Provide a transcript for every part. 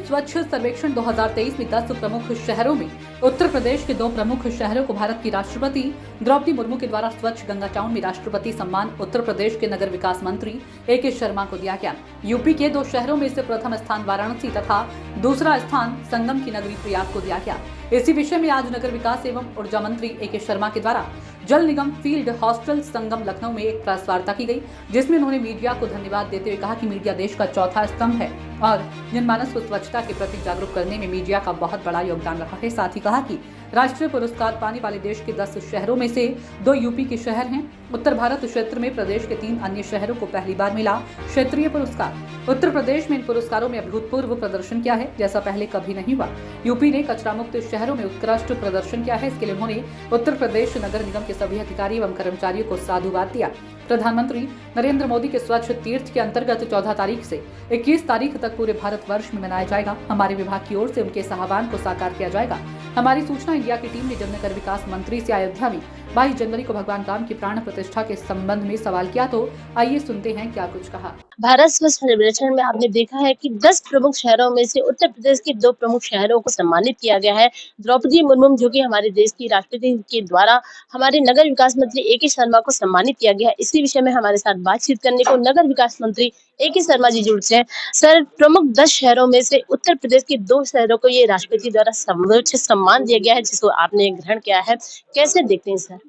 स्वच्छ सर्वेक्षण 2023 में 10 प्रमुख शहरों में उत्तर प्रदेश के 2 प्रमुख शहरों को भारत की राष्ट्रपति द्रौपदी मुर्मू के द्वारा स्वच्छ गंगा टाउन में राष्ट्रपति सम्मान उत्तर प्रदेश के नगर विकास मंत्री ए.के. शर्मा को दिया गया। यूपी के 2 शहरों में से प्रथम स्थान वाराणसी तथा दूसरा स्थान संगम की नगरी प्रयाग को दिया गया। इसी विषय में आज नगर विकास एवं ऊर्जा मंत्री ए.के. शर्मा के द्वारा जल निगम फील्ड हॉस्टल संगम लखनऊ में एक प्रेस वार्ता की गई, जिसमें उन्होंने मीडिया को धन्यवाद देते हुए कहा कि मीडिया देश का चौथा स्तंभ है और जनमानस को स्वच्छता के प्रति जागरूक करने में मीडिया का बहुत बड़ा योगदान रहा है। साथ ही कहा कि राष्ट्रीय पुरस्कार पाने वाले देश के 10 शहरों में से 2 यूपी के शहर हैं। उत्तर भारत क्षेत्र में प्रदेश के 3 अन्य शहरों को पहली बार मिला क्षेत्रीय पुरस्कार। उत्तर प्रदेश में इन पुरस्कारों में अभूतपूर्व प्रदर्शन किया है, जैसा पहले कभी नहीं हुआ। यूपी ने कचरा मुक्त शहरों में उत्कृष्ट प्रदर्शन किया है। इसके लिए उन्होंने उत्तर प्रदेश नगर निगम के सभी अधिकारी एवं कर्मचारियों को साधुवाद दिया। प्रधानमंत्री नरेंद्र मोदी के स्वच्छ तीर्थ के अंतर्गत 14 तारीख से 21 तारीख तक पूरे भारतवर्ष में मनाया जाएगा। हमारे विभाग की ओर से उनके इस आह्वान को साकार किया जाएगा। हमारी सूचना इंडिया की टीम ने जब नगर विकास मंत्री से अयोध्या में 22 जनवरी को भगवान राम की प्राण प्रतिष्ठा के संबंध में सवाल किया, तो आइए सुनते हैं क्या कुछ कहा। भारत स्वच्छ सर्वेक्षण में आपने देखा है कि 10 प्रमुख शहरों में से उत्तर प्रदेश के 2 प्रमुख शहरों को सम्मानित किया गया है। द्रौपदी मुर्मू जो कि हमारे देश की राष्ट्रपति के द्वारा हमारे नगर विकास मंत्री ए.के. शर्मा को सम्मानित किया गया है। इसी विषय में हमारे साथ बातचीत करने को नगर विकास मंत्री ए.के. शर्मा जी जुड़ रहे हैं। सर, प्रमुख 10 शहरों में से उत्तर प्रदेश के 2 शहरों को ये राष्ट्रपति द्वारा सर्वोच्च सम्मान दिया गया है, जिसको आपने ग्रहण किया है। कैसे देखते हैं सर?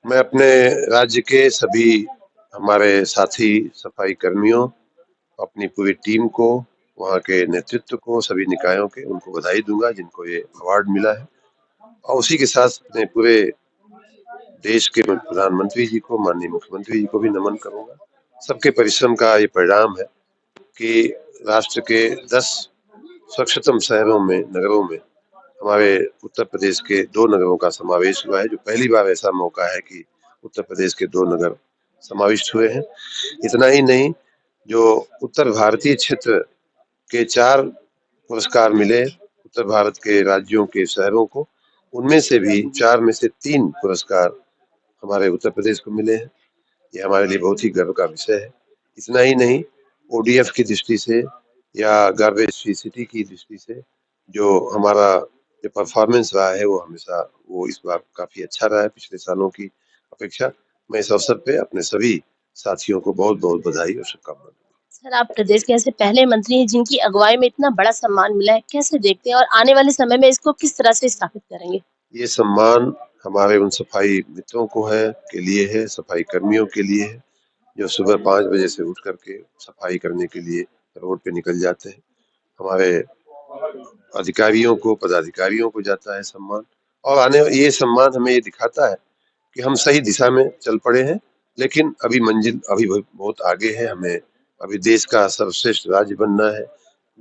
मैं अपने राज्य के सभी हमारे साथी सफाई कर्मियों, अपनी पूरी टीम को, वहाँ के नेतृत्व को, सभी निकायों के, उनको बधाई दूंगा जिनको ये अवार्ड मिला है। और उसी के साथ मैं पूरे देश के प्रधानमंत्री जी को, माननीय मुख्यमंत्री जी को भी नमन करूंगा। सबके परिश्रम का ये परिणाम है कि राष्ट्र के 10 स्वच्छतम शहरों में, नगरों में हमारे उत्तर प्रदेश के 2 नगरों का समावेश हुआ है, जो पहली बार ऐसा मौका है कि उत्तर प्रदेश के 2 नगर समाविष्ट हुए हैं। इतना ही नहीं, जो उत्तर भारतीय क्षेत्र के 4 पुरस्कार मिले उत्तर भारत के राज्यों के शहरों को, उनमें से भी 4 में से 3 पुरस्कार हमारे उत्तर प्रदेश को मिले हैं। ये हमारे लिए बहुत ही गर्व का विषय है। इतना ही नहीं, ODF की दृष्टि से या गार्बेज फ्री सिटी की दृष्टि से जो हमारा जो परफॉर्मेंस रहा है वो इस बार काफी अच्छा रहा है पिछले सालों की अपेक्षा। मैं इस अवसर पे अपने सभी साथियों को बहुत बहुत बधाई और शुभकामनाएं। सर, आप प्रदेश के ऐसे पहले मंत्री हैं जिनकी अगुवाई में इतना बड़ा सम्मान मिला है, कैसे देखते हैं और आने वाले समय में इसको किस तरह से स्थापित करेंगे? ये सम्मान हमारे उन सफाई मित्रों को के लिए है, सफाई कर्मियों के लिए है, जो सुबह 5 बजे से उठ करके सफाई करने के लिए रोड पे निकल जाते हैं। हमारे अधिकारियों को, पदाधिकारियों को जाता है सम्मान। और ये सम्मान हमें ये दिखाता है कि हम सही दिशा में चल पड़े हैं, लेकिन मंजिल अभी बहुत आगे है। हमें अभी देश का सर्वश्रेष्ठ राज्य बनना है,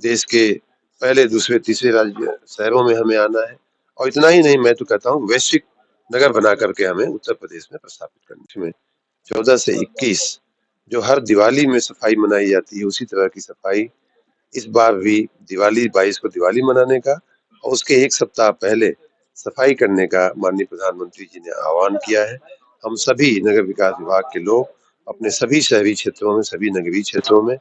देश के पहले, दूसरे, तीसरे राज्य शहरों में हमें आना है। और इतना ही नहीं, मैं तो कहता हूँ वैश्विक नगर बना करके हमें उत्तर प्रदेश में प्रस्थापित करने में 14 से 21 जो हर दिवाली में सफाई मनाई जाती है, उसी तरह की सफाई इस बार भी दिवाली 22 को दिवाली मनाने का और उसके 1 सप्ताह पहले सफाई करने का माननीय प्रधानमंत्री जी ने आह्वान किया है। हम सभी नगर विकास विभाग के लोग अपने सभी शहरी क्षेत्रों में, सभी नगरीय क्षेत्रों में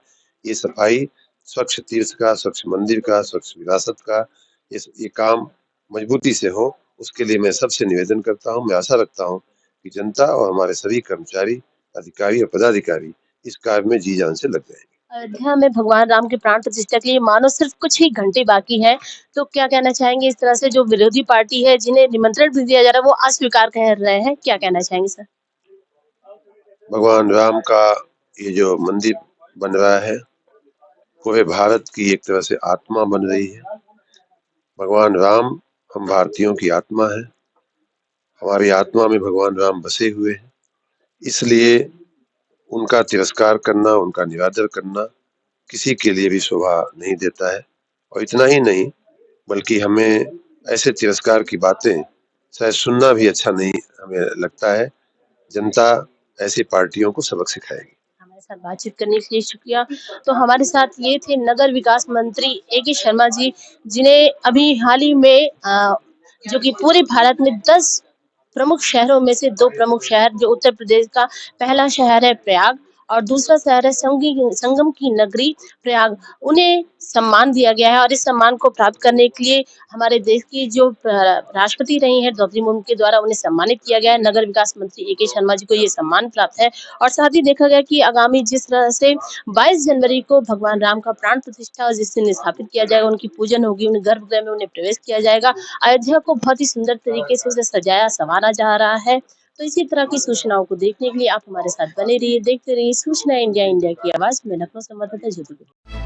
ये सफाई, स्वच्छ तीर्थ का, स्वच्छ मंदिर का, स्वच्छ विरासत का ये काम मजबूती से हो, उसके लिए मैं सबसे निवेदन करता हूँ। मैं आशा रखता हूँ कि जनता और हमारे सभी कर्मचारी, अधिकारी और पदाधिकारी इस कार्य में जी जान से लग जाएंगे। अयोध्या में भगवान राम के प्राण प्रतिष्ठा के लिए मानो सिर्फ कुछ ही घंटे बाकी हैं, तो क्या कहना चाहेंगे इस तरह से जो विरोधी पार्टी है, जिन्हें निमंत्रण भी दिया जा रहा है, वो अस्वीकार कर रहे हैं, क्या कहना चाहेंगे सर? भगवान राम का ये जो मंदिर बन रहा है, पूरे भारत की एक तरह से आत्मा बन रही है। भगवान राम हम भारतीयों की आत्मा है, हमारी आत्मा में भगवान राम बसे हुए हैं, इसलिए उनका तिरस्कार करना, उनका निरादर करना किसी के लिए भी शोभा नहीं देता है। और इतना ही नहीं, बल्कि हमें ऐसे तिरस्कार की बातें शायद सुनना भी अच्छा नहीं हमें लगता है। जनता ऐसी पार्टियों को सबक सिखाएगी। हमारे साथ बातचीत करने के लिए शुक्रिया। तो हमारे साथ ये थे नगर विकास मंत्री ए.के. शर्मा जी, जिन्हें अभी हाल ही में जो कि पूरे भारत में 10 प्रमुख शहरों में से 2 प्रमुख शहर, जो उत्तर प्रदेश का पहला शहर है प्रयाग और दूसरा शहर है संगम की नगरी प्रयाग, उन्हें सम्मान दिया गया है और इस सम्मान को प्राप्त करने के लिए हमारे देश की जो राष्ट्रपति रही हैं द्रौपदी मुर्मू के द्वारा उन्हें सम्मानित किया गया है। नगर विकास मंत्री ए.के. शर्मा जी को ये सम्मान प्राप्त है और साथ ही देखा गया कि आगामी जिस तरह से 22 जनवरी को भगवान राम का प्राण प्रतिष्ठा जिस दिन स्थापित किया जाएगा, उनकी पूजन होगी, उन्हें गर्भगृह में उन्हें प्रवेश किया जाएगा। अयोध्या को बहुत ही सुंदर तरीके से उसे सजाया संवारा जा रहा है। तो इसी तरह की सूचनाओं को देखने के लिए आप हमारे साथ बने रहिए, देखते रहिए सूचना इंडिया, इंडिया की आवाज में लखनऊ संवाददाता ज्योति।